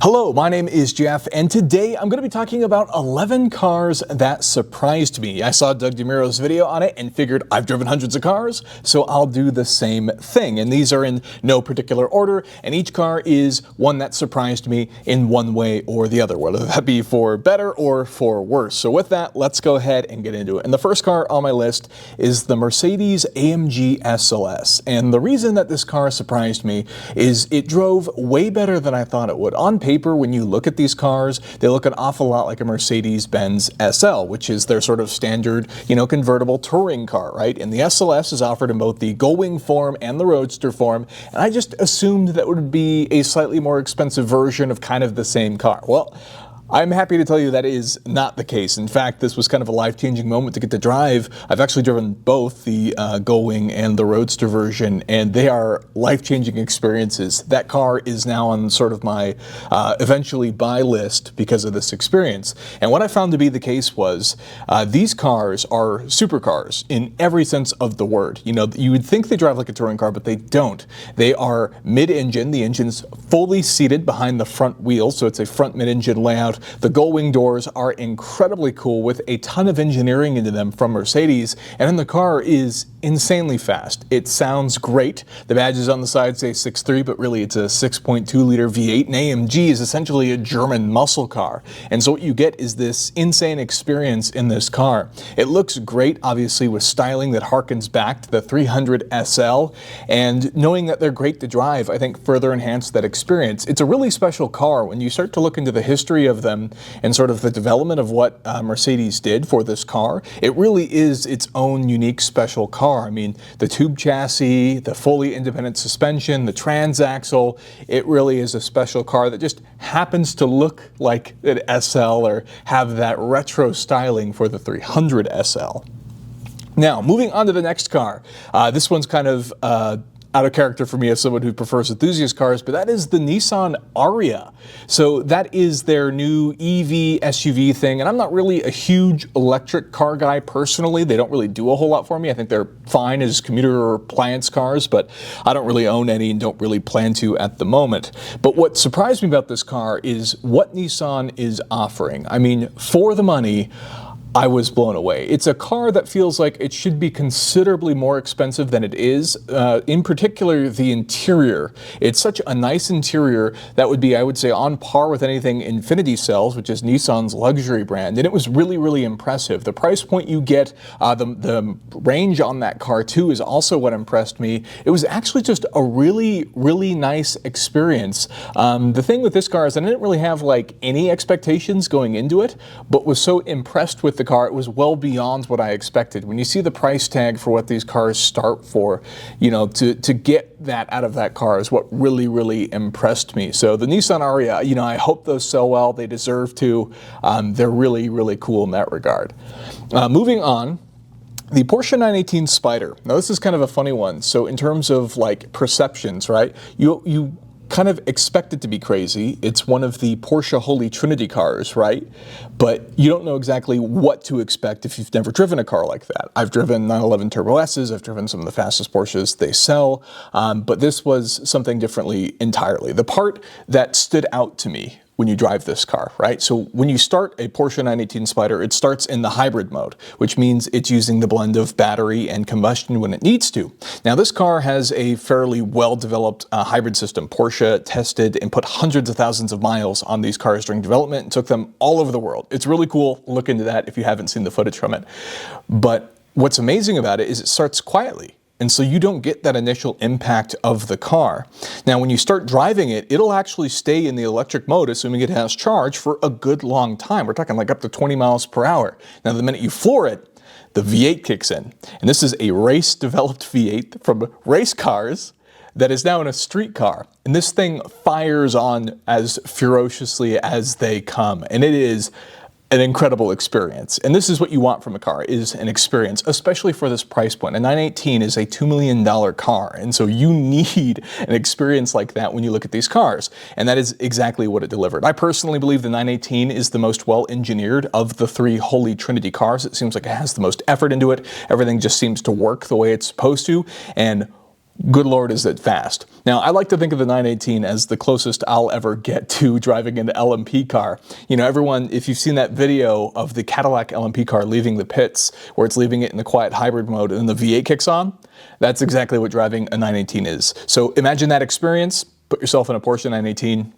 Hello, my name is Jeff, and today I'm going to be talking about 11 cars that surprised me. I saw Doug DeMuro's video on it and figured I've driven hundreds of cars, so I'll do the same thing. And these are in no particular order, and each car is one that surprised me in one way or the other, whether that be for better or for worse. So with that, let's go ahead and get into it. And the first car on my list is the Mercedes-AMG SLS. And the reason that this car surprised me is it drove way better than I thought it would. On paper, when you look at these cars, they look an awful lot like a Mercedes-Benz SL, which is their sort of standard, convertible touring car, right? And the SLS is offered in both the Gullwing form and the Roadster form, and I just assumed that would be a slightly more expensive version of kind of the same car. Well, I'm happy to tell you that is not the case. In fact, this was kind of a life-changing moment to get to drive. I've actually driven both the Gullwing and the Roadster version, and they are life-changing experiences. That car is now on sort of my eventually buy list because of this experience. And what I found to be the case was these cars are supercars in every sense of the word. You would think they drive like a touring car, but they don't. They are mid-engine. The engine's fully seated behind the front wheel, so it's a front mid-engine layout. The Gullwing doors are incredibly cool with a ton of engineering into them from Mercedes, and then the car is insanely fast. It sounds great. The badges on the side say 6.3, but really it's a 6.2 liter V8, and AMG is essentially a German muscle car. And so what you get is this insane experience in this car. It looks great, obviously, with styling that harkens back to the 300 SL, and knowing that they're great to drive, I think further enhanced that experience. It's a really special car when you start to look into the history of them and sort of the development of what Mercedes did for this car. It really is its own unique special car. I mean, the tube chassis, the fully independent suspension, the transaxle, it really is a special car that just happens to look like an SL or have that retro styling for the 300 SL. Now, moving on to the next car. This one's kind of out of character for me as someone who prefers enthusiast cars, but that is the Nissan Ariya. So that is their new EV SUV thing, and I'm not really a huge electric car guy personally. They don't really do a whole lot for me. I think they're fine as commuter or appliance cars, but I don't really own any and don't really plan to at the moment. But what surprised me about this car is what Nissan is offering. I mean, for the money, I was blown away. It's a car that feels like it should be considerably more expensive than it is. In particular, the interior. It's such a nice interior that would be, I would say, on par with anything Infiniti sells, which is Nissan's luxury brand. And it was really, really impressive. The price point you get, the range on that car too, is also what impressed me. It was actually just a really, really nice experience. The thing with this car is I didn't really have like any expectations going into it, but was so impressed with the car, it was well beyond what I expected. When you see the price tag for what these cars start for, to get that out of that car is what really, really impressed me. So the Nissan Ariya, I hope those sell well. They deserve to. They're really, really cool in that regard. Moving on. The Porsche 918 Spyder. Now this is kind of a funny one. So in terms of like perceptions, right? You kind of expect it to be crazy. It's one of the Porsche Holy Trinity cars, right? But you don't know exactly what to expect if you've never driven a car like that. I've driven 911 Turbo S's, I've driven some of the fastest Porsches they sell, but this was something differently entirely. The part that stood out to me when you drive this car, right? So when you start a Porsche 918 Spyder, it starts in the hybrid mode, which means it's using the blend of battery and combustion when it needs to. Now this car has a fairly well-developed hybrid system. Porsche tested and put hundreds of thousands of miles on these cars during development and took them all over the world. It's really cool. Look into that if you haven't seen the footage from it. But what's amazing about it is it starts quietly. And so you don't get that initial impact of the car. Now, when you start driving it, it'll actually stay in the electric mode, assuming it has charge, for a good long time. We're talking like up to 20 miles per hour. Now, the minute you floor it, the V8 kicks in. And this is a race-developed V8 from race cars that is now in a street car. And this thing fires on as ferociously as they come. And it is an incredible experience. And this is what you want from a car, is an experience, especially for this price point. A 918 is a $2 million car. And so you need an experience like that when you look at these cars. And that is exactly what it delivered. I personally believe the 918 is the most well-engineered of the three Holy Trinity cars. It seems like it has the most effort into it. Everything just seems to work the way it's supposed to. And good Lord, is it fast. Now, I like to think of the 918 as the closest I'll ever get to driving an LMP car. You know, everyone, if you've seen that video of the Cadillac LMP car leaving the pits, where it's leaving it in the quiet hybrid mode and then the V8 kicks on, that's exactly what driving a 918 is. So imagine that experience, put yourself in a Porsche 918,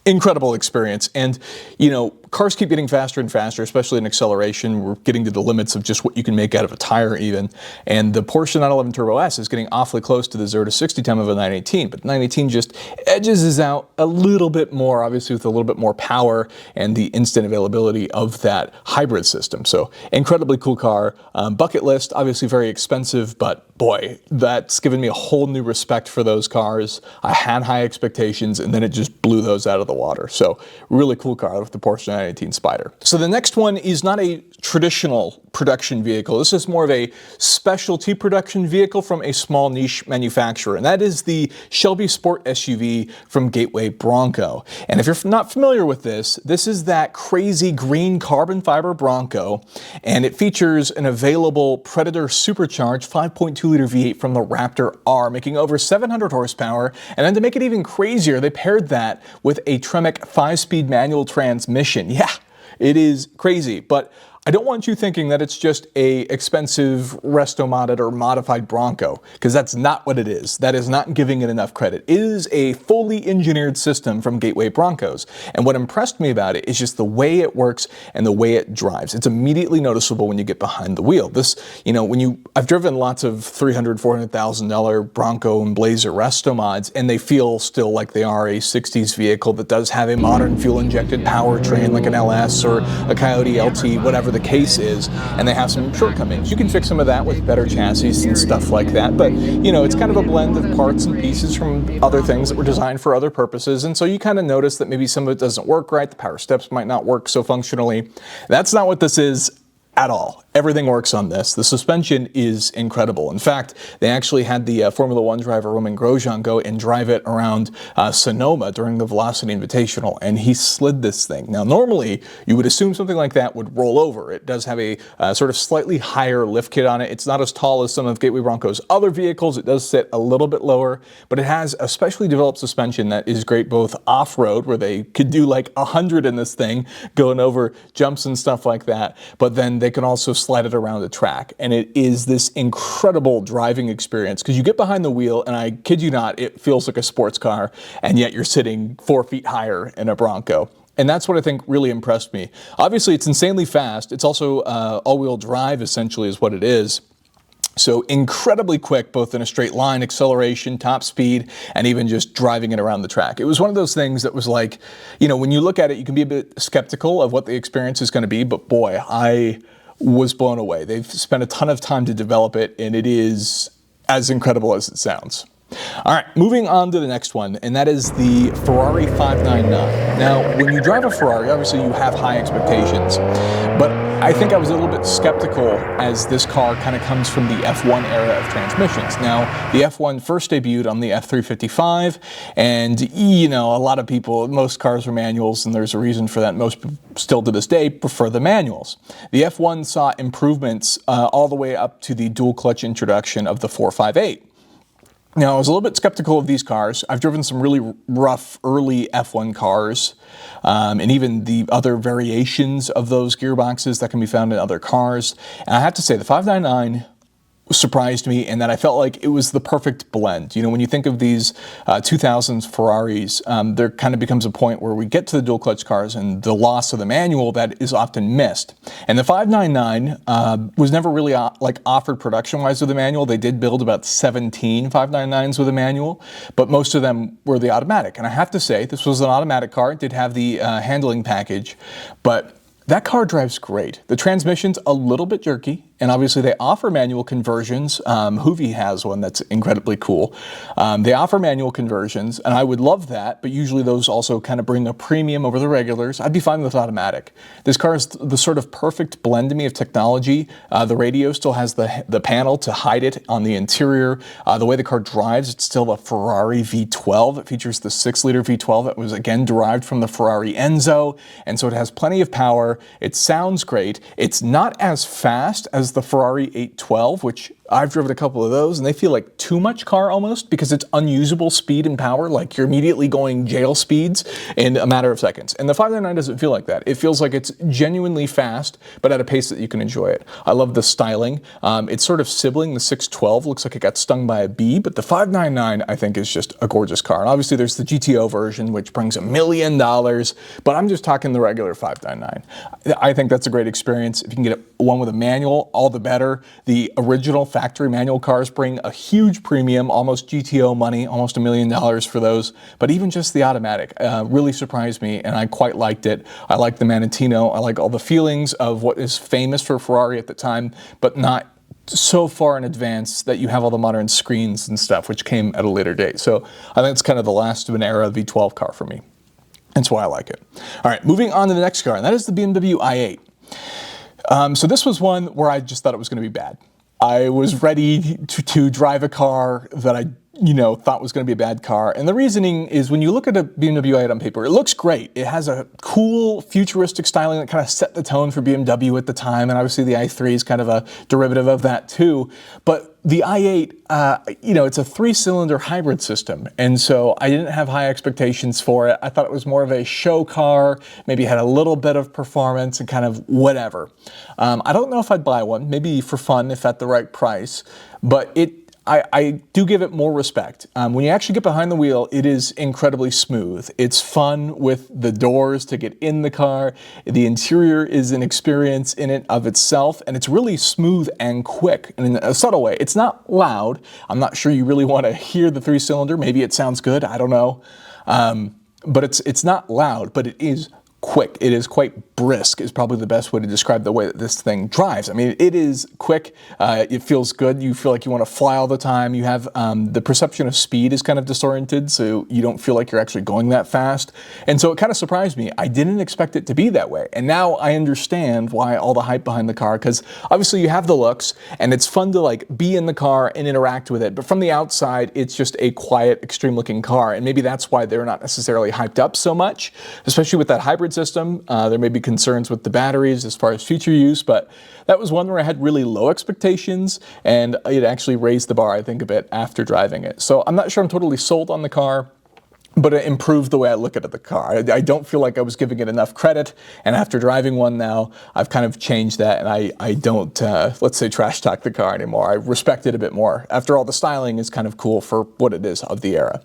incredible experience. And, you know, cars keep getting faster and faster, especially in acceleration. We're getting to the limits of just what you can make out of a tire even. And the Porsche 911 Turbo S is getting awfully close to the 0 to 60 time of a 918, but 918 just edges us out a little bit more, obviously with a little bit more power and the instant availability of that hybrid system. So incredibly cool car. Bucket list, obviously very expensive, but boy, that's given me a whole new respect for those cars. I had high expectations and then it just blew those out of the water. So really cool car with the Porsche 918 Spyder. So the next one is not a traditional production vehicle. This is more of a specialty production vehicle from a small niche manufacturer, and that is the Shelby Sport SUV from Gateway Bronco. And if you're not familiar with this, this is that crazy green carbon fiber Bronco, and it features an available Predator supercharged 5.2-liter V8 from the Raptor R, making over 700 horsepower. And then to make it even crazier, they paired that with a Tremec 5-speed manual transmission. Yeah, it is crazy, but I don't want you thinking that it's just a expensive resto-modded or modified Bronco, because that's not what it is. That is not giving it enough credit. It is a fully engineered system from Gateway Broncos. And what impressed me about it is just the way it works and the way it drives. It's immediately noticeable when you get behind the wheel. This, you know, I've driven lots of $300,000, $400,000 Bronco and Blazer resto mods, and they feel still like they are a 60s vehicle that does have a modern fuel-injected powertrain like an LS or a Coyote LT, whatever the case is, and they have some shortcomings. You can fix some of that with better chassis and stuff like that, but you know, it's kind of a blend of parts and pieces from other things that were designed for other purposes, and so you kind of notice that maybe some of it doesn't work right, the power steps might not work so functionally. That's not what this is at all. Everything works on this. The suspension is incredible. In fact, they actually had the Formula One driver Roman Grosjean go and drive it around Sonoma during the Velocity Invitational, and he slid this thing. Now, normally, you would assume something like that would roll over. It does have a sort of slightly higher lift kit on it. It's not as tall as some of Gateway Bronco's other vehicles. It does sit a little bit lower, but it has a specially developed suspension that is great both off-road, where they could do like 100 in this thing, going over jumps and stuff like that, but then they can also slide it around the track. And it is this incredible driving experience because you get behind the wheel and I kid you not, it feels like a sports car, and yet you're sitting 4 feet higher in a Bronco. And that's what I think really impressed me. Obviously, it's insanely fast. It's also all-wheel drive, essentially, is what it is. So incredibly quick, both in a straight line, acceleration, top speed, and even just driving it around the track. It was one of those things that was like, you know, when you look at it, you can be a bit skeptical of what the experience is going to be, but boy, I was blown away. They've spent a ton of time to develop it, and it is as incredible as it sounds. All right, moving on to the next one, and that is the Ferrari 599. Now, when you drive a Ferrari, obviously you have high expectations, but I think I was a little bit skeptical as this car kind of comes from the F1 era of transmissions. Now, the F1 first debuted on the F355, and you know, a lot of people, most cars are manuals, and there's a reason for that. Most still to this day prefer the manuals. The F1 saw improvements all the way up to the dual clutch introduction of the 458. Now, I was a little bit skeptical of these cars. I've driven some really rough early F1 cars, and even the other variations of those gearboxes that can be found in other cars. And I have to say, the 599 surprised me in that I felt like it was the perfect blend. You know, when you think of these 2000s Ferraris, there kind of becomes a point where we get to the dual clutch cars and the loss of the manual that is often missed. And the 599 was never really offered production-wise with a manual. They did build about 17 599s with a manual, but most of them were the automatic. And I have to say, this was an automatic car. It did have the handling package, but that car drives great. The transmission's a little bit jerky, and obviously they offer manual conversions. Hoovy has one that's incredibly cool. They offer manual conversions, and I would love that, but usually those also kind of bring a premium over the regulars. I'd be fine with automatic. This car is the sort of perfect blend to me of technology. The radio still has the panel to hide it on the interior. The way the car drives, it's still a Ferrari V12. It features the 6-liter V12 that was, again, derived from the Ferrari Enzo, and so it has plenty of power. It sounds great. It's not as fast as the Ferrari 812, which I've driven a couple of those and they feel like too much car almost because it's unusable speed and power. Like you're immediately going jail speeds in a matter of seconds. And the 599 doesn't feel like that. It feels like it's genuinely fast, but at a pace that you can enjoy it. I love the styling. It's sort of sibling. The 612 looks like it got stung by a bee, but the 599 I think is just a gorgeous car. And obviously there's the GTO version, which brings $1 million, but I'm just talking the regular 599. I think that's a great experience. If you can get one with a manual, all the better. The original factory manual cars bring a huge premium, almost GTO money, almost $1 million for those. But even just the automatic really surprised me, and I quite liked it. I like the Manettino. I like all the feelings of what is famous for Ferrari at the time, but not so far in advance that you have all the modern screens and stuff, which came at a later date. So I think it's kind of the last of an era V12 car for me. That's why I like it. All right, moving on to the next car, and that is the BMW i8. So this was one where I just thought it was going to be bad. I was ready to drive a car that I thought was going to be a bad car. And the reasoning is when you look at a BMW i8 on paper, it looks great. It has a cool futuristic styling that kind of set the tone for BMW at the time. And obviously the i3 is kind of a derivative of that too. But the i8, it's a 3-cylinder hybrid system. And so I didn't have high expectations for it. I thought it was more of a show car, maybe had a little bit of performance and kind of whatever. I don't know if I'd buy one, maybe for fun if at the right price, but I do give it more respect. When you actually get behind the wheel, it is incredibly smooth. It's fun with the doors to get in the car. The interior is an experience in and of itself, and it's really smooth and quick in a subtle way. It's not loud. I'm not sure you really want to hear the 3-cylinder. Maybe it sounds good. I don't know. But it's not loud, but it is quick. It is quite brisk is probably the best way to describe the way that this thing drives. I mean, it is quick. It feels good. You feel like you want to fly all the time. You have the perception of speed is kind of disoriented, so you don't feel like you're actually going that fast. And so it kind of surprised me. I didn't expect it to be that way. And now I understand why all the hype behind the car, because obviously you have the looks and it's fun to like be in the car and interact with it. But from the outside, it's just a quiet, extreme looking car. And maybe that's why they're not necessarily hyped up so much, especially with that hybrid system. There may be concerns with the batteries as far as future use, but that was one where I had really low expectations and it actually raised the bar, I think, a bit after driving it. So I'm not sure I'm totally sold on the car, but it improved the way I look at the car. I don't feel like I was giving it enough credit, and after driving one now, I've kind of changed that, and I don't, let's say, trash talk the car anymore. I respect it a bit more. After all, the styling is kind of cool for what it is of the era.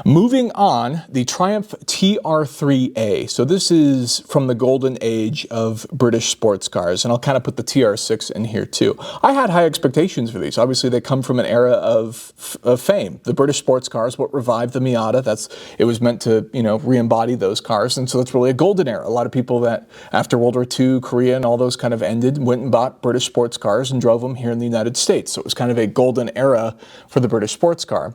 Moving on, the Triumph TR3A. So this is from the golden age of British sports cars, and I'll kind of put the TR6 in here too. I had high expectations for these. Obviously, they come from an era of fame. The British sports cars, what revived the Miata, it was meant to, re-embody those cars, and so that's really a golden era. A lot of people that after World War II, Korea, and all those kind of ended, went and bought British sports cars and drove them here in the United States. So it was kind of a golden era for the British sports car.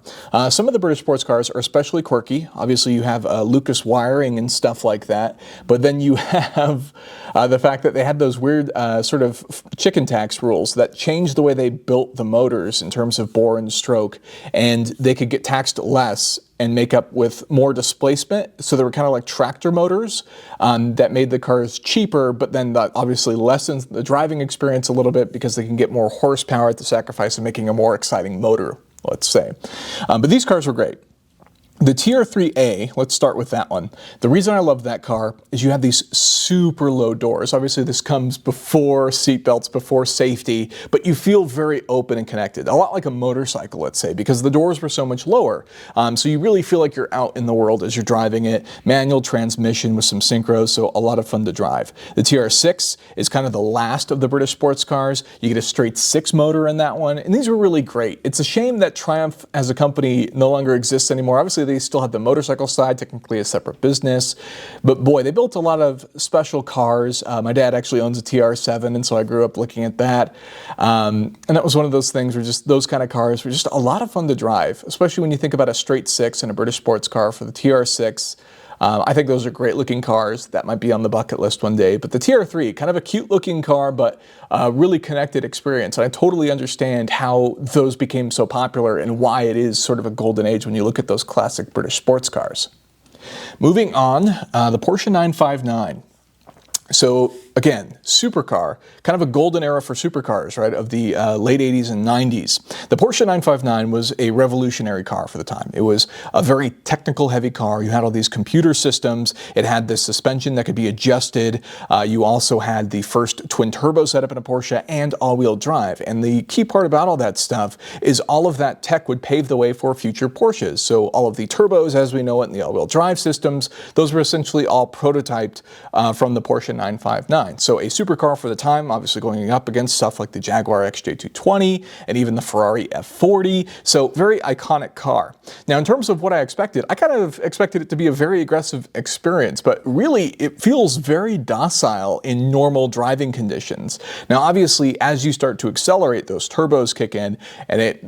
Some of the British sports cars are especially quirky. Obviously, you have Lucas wiring and stuff like that, but then you have the fact that they had those weird sort of chicken tax rules that changed the way they built the motors in terms of bore and stroke, and they could get taxed less and make up with more displacement. So they were kind of like tractor motors that made the cars cheaper, but then that obviously lessens the driving experience a little bit because they can get more horsepower at the sacrifice of making a more exciting motor, let's say. But these cars were great. The TR3A, let's start with that one. The reason I love that car is you have these super low doors. Obviously, this comes before seatbelts, before safety, but you feel very open and connected. A lot like a motorcycle, let's say, because the doors were so much lower. So you really feel like you're out in the world as you're driving it. Manual transmission with some synchros, so a lot of fun to drive. The TR6 is kind of the last of the British sports cars. You get a straight 6 motor in that one, and these were really great. It's a shame that Triumph as a company no longer exists anymore. Obviously, they still have the motorcycle side, technically a separate business. But boy, they built a lot of special cars. My dad actually owns a TR7, and so I grew up looking at that. And that was one of those things where just those kind of cars were just a lot of fun to drive, especially when you think about a straight 6 in a British sports car for the TR6. I think those are great looking cars. That might be on the bucket list one day. But the TR3, kind of a cute looking car, but really connected experience. And I totally understand how those became so popular and why it is sort of a golden age when you look at those classic British sports cars. Moving on, the Porsche 959. So again, supercar, kind of a golden era for supercars, right, of the late 80s and 90s. The Porsche 959 was a revolutionary car for the time. It was a very technical heavy car. You had all these computer systems. It had this suspension that could be adjusted. You also had the first twin turbo setup in a Porsche and all-wheel drive. And the key part about all that stuff is all of that tech would pave the way for future Porsches. So all of the turbos, as we know it, and the all-wheel drive systems, those were essentially all prototyped from the Porsche 959. So a supercar for the time, obviously going up against stuff like the Jaguar XJ220 and even the Ferrari F40. So very iconic car. Now, in terms of what I expected, I kind of expected it to be a very aggressive experience, but really it feels very docile in normal driving conditions. Now, obviously, as you start to accelerate, those turbos kick in and it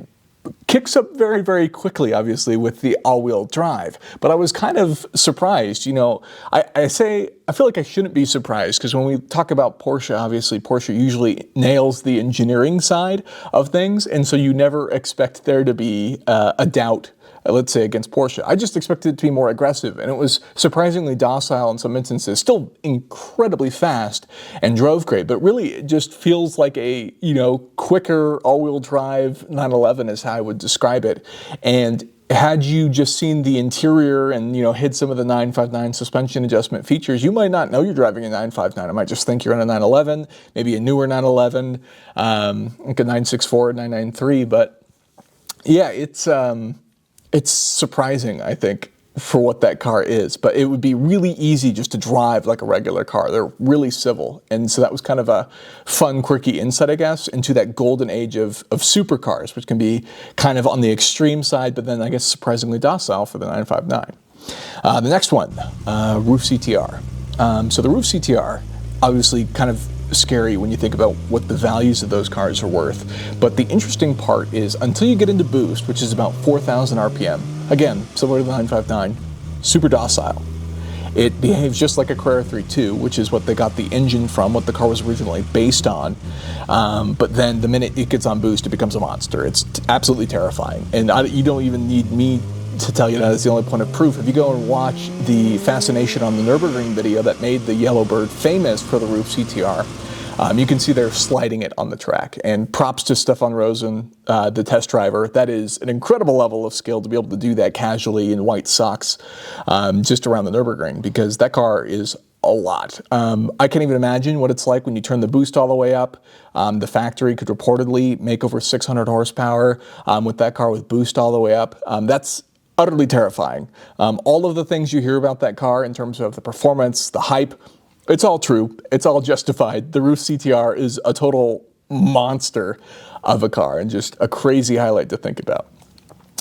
kicks up very, very quickly, obviously, with the all-wheel drive. But I was kind of surprised. You know, I feel like I shouldn't be surprised, because when we talk about Porsche, obviously, Porsche usually nails the engineering side of things, and so you never expect there to be a doubt, let's say, against Porsche. I just expected it to be more aggressive, and it was surprisingly docile in some instances, still incredibly fast and drove great, but really it just feels like a, you know, quicker all-wheel drive 911 is how I would describe it. And had you just seen the interior and, you know, hit some of the 959 suspension adjustment features, you might not know you're driving a 959. I might just think you're in a 911, maybe a newer 911, like a 964, 993, but yeah, it's surprising, I think, for what that car is, but it would be really easy just to drive like a regular car. They're really civil, and so that was kind of a fun, quirky insight, I guess, into that golden age of supercars, which can be kind of on the extreme side, but then I guess surprisingly docile for the 959. The next one, roof CTR. So the roof CTR, obviously kind of scary when you think about what the values of those cars are worth. But the interesting part is until you get into boost, which is about 4,000 RPM, again, similar to the 959, super docile. It behaves just like a Carrera 3.2, which is what they got the engine from, what the car was originally based on. But then the minute it gets on boost, it becomes a monster. It's absolutely terrifying. And you don't even need me to tell you that is the only point of proof. If you go and watch the Fascination on the Nürburgring video that made the Yellowbird famous for the roof CTR, you can see they're sliding it on the track. And props to Stefan Rosen, the test driver. That is an incredible level of skill to be able to do that casually in white socks just around the Nürburgring, because that car is a lot. I can't even imagine what it's like when you turn the boost all the way up. The factory could reportedly make over 600 horsepower with that car with boost all the way up. That's utterly terrifying. All of the things you hear about that car in terms of the performance, the hype, it's all true. It's all justified. The roof CTR is a total monster of a car and just a crazy highlight to think about.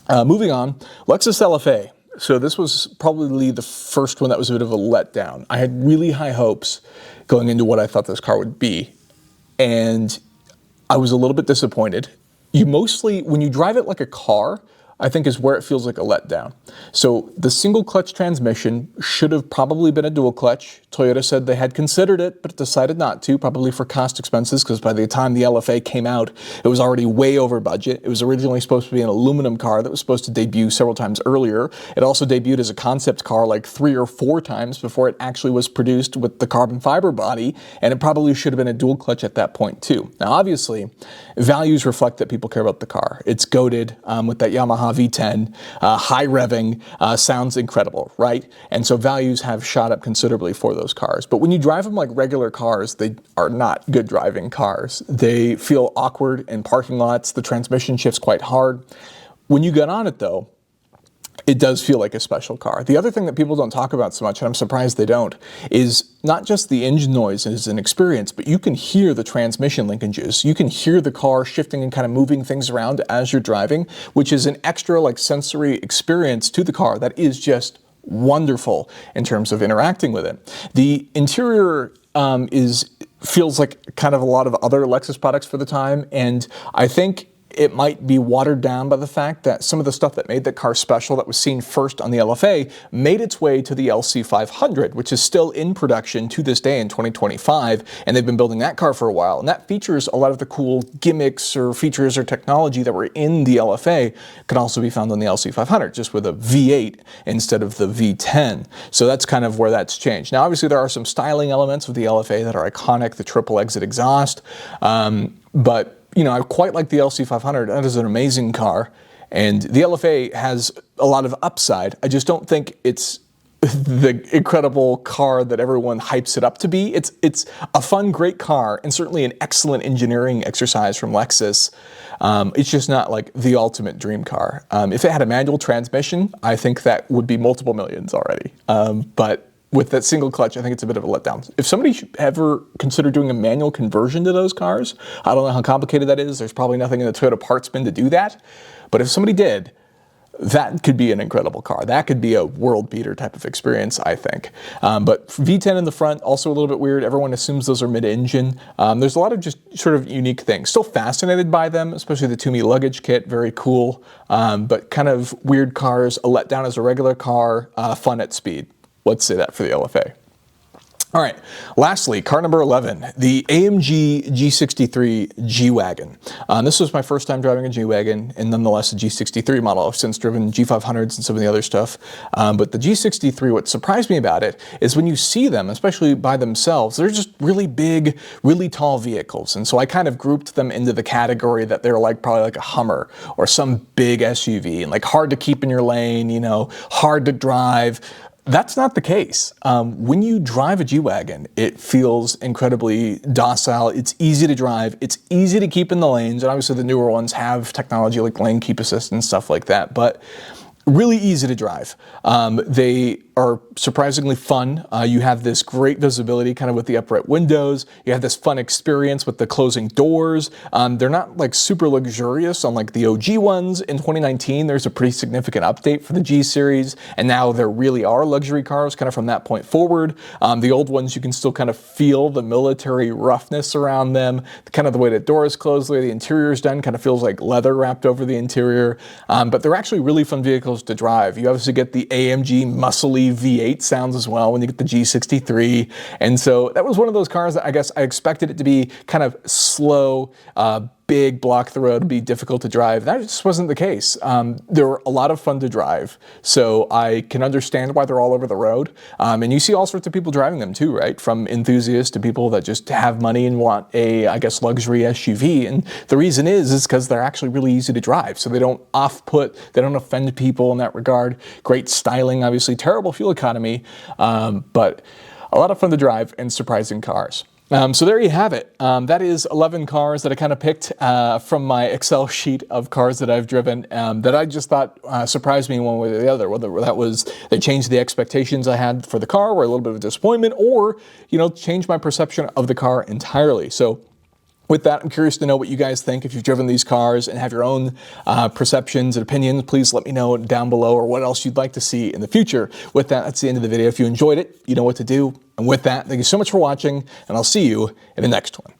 Moving on, Lexus LFA. So this was probably the first one that was a bit of a letdown. I had really high hopes going into what I thought this car would be, and I was a little bit disappointed. You mostly, when you drive it like a car, I think is where it feels like a letdown. So the single clutch transmission should have probably been a dual clutch. Toyota said they had considered it, but decided not to, probably for cost expenses, because by the time the LFA came out, it was already way over budget. It was originally supposed to be an aluminum car that was supposed to debut several times earlier. It also debuted as a concept car like 3 or 4 times before it actually was produced with the carbon fiber body, and it probably should have been a dual clutch at that point too. Now obviously, values reflect that people care about the car. It's goated with that Yamaha V10, high revving, sounds incredible, right? And so values have shot up considerably for those cars. But when you drive them like regular cars, they are not good driving cars. They feel awkward in parking lots. The transmission shifts quite hard. When you get on it though, it does feel like a special car. The other thing that people don't talk about so much, and I'm surprised they don't, is not just the engine noise as an experience, but you can hear the transmission linkages. You can hear the car shifting and kind of moving things around as you're driving, which is an extra like sensory experience to the car that is just wonderful in terms of interacting with it. The interior feels like kind of a lot of other Lexus products for the time, and I think it might be watered down by the fact that some of the stuff that made the car special that was seen first on the LFA made its way to the LC500, which is still in production to this day in 2025, and they've been building that car for a while, and that features a lot of the cool gimmicks or features or technology that were in the LFA can also be found on the LC500, just with a V8 instead of the V10. So that's kind of where that's changed. Now, obviously, there are some styling elements of the LFA that are iconic, the triple exit exhaust, but you know, I quite like the LC500. That is an amazing car, and the LFA has a lot of upside. I just don't think it's the incredible car that everyone hypes it up to be. It's a fun, great car, and certainly an excellent engineering exercise from Lexus. It's just not like the ultimate dream car. If it had a manual transmission, I think that would be multiple millions already. But with that single clutch, I think it's a bit of a letdown. If somebody should ever consider doing a manual conversion to those cars, I don't know how complicated that is. There's probably nothing in the Toyota parts bin to do that. But if somebody did, that could be an incredible car. That could be a world beater type of experience, I think. But V10 in the front, also a little bit weird. Everyone assumes those are mid-engine. There's a lot of just sort of unique things. Still fascinated by them, especially the Toomey luggage kit, very cool. But kind of weird cars, a letdown as a regular car, fun at speed. Let's say that for the LFA. All right, lastly, car number 11, the AMG G63 G-Wagon. This was my first time driving a G-Wagon, and nonetheless a G63 model. I've since driven G500s and some of the other stuff. But the G63, what surprised me about it is when you see them, especially by themselves, they're just really big, really tall vehicles. And so I kind of grouped them into the category that they're like probably like a Hummer or some big SUV, and like hard to keep in your lane, you know, hard to drive. That's not the case. When you drive a G-Wagon, it feels incredibly docile. It's easy to drive. It's easy to keep in the lanes. And obviously the newer ones have technology like lane keep assist and stuff like that, but really easy to drive. They are surprisingly fun. You have this great visibility kind of with the upright windows. You have this fun experience with the closing doors. They're not like super luxurious on like the OG ones. In 2019, there's a pretty significant update for the G series, and now there really are luxury cars kind of from that point forward. The old ones, you can still kind of feel the military roughness around them, kind of the way the doors close, the way the interior is done, kind of feels like leather wrapped over the interior. But they're actually really fun vehicles to drive. You obviously get the AMG muscly V8 sounds as well when you get the G63. And so that was one of those cars that I guess I expected it to be kind of slow, big, block the road, be difficult to drive. That just wasn't the case. They were a lot of fun to drive, so I can understand why they're all over the road. And you see all sorts of people driving them too, right? From enthusiasts to people that just have money and want a, I guess, luxury SUV. And the reason is because they're actually really easy to drive, so they don't off-put, they don't offend people in that regard. Great styling, obviously, terrible fuel economy, but a lot of fun to drive and surprising cars. So there you have it. That is 11 cars that I kind of picked from my Excel sheet of cars that I've driven that I just thought surprised me one way or the other. Whether that was they changed the expectations I had for the car, or a little bit of a disappointment, or changed my perception of the car entirely. So with that, I'm curious to know what you guys think. If you've driven these cars and have your own perceptions and opinions, please let me know down below, or what else you'd like to see in the future. With that, that's the end of the video. If you enjoyed it, you know what to do. And with that, thank you so much for watching, and I'll see you in the next one.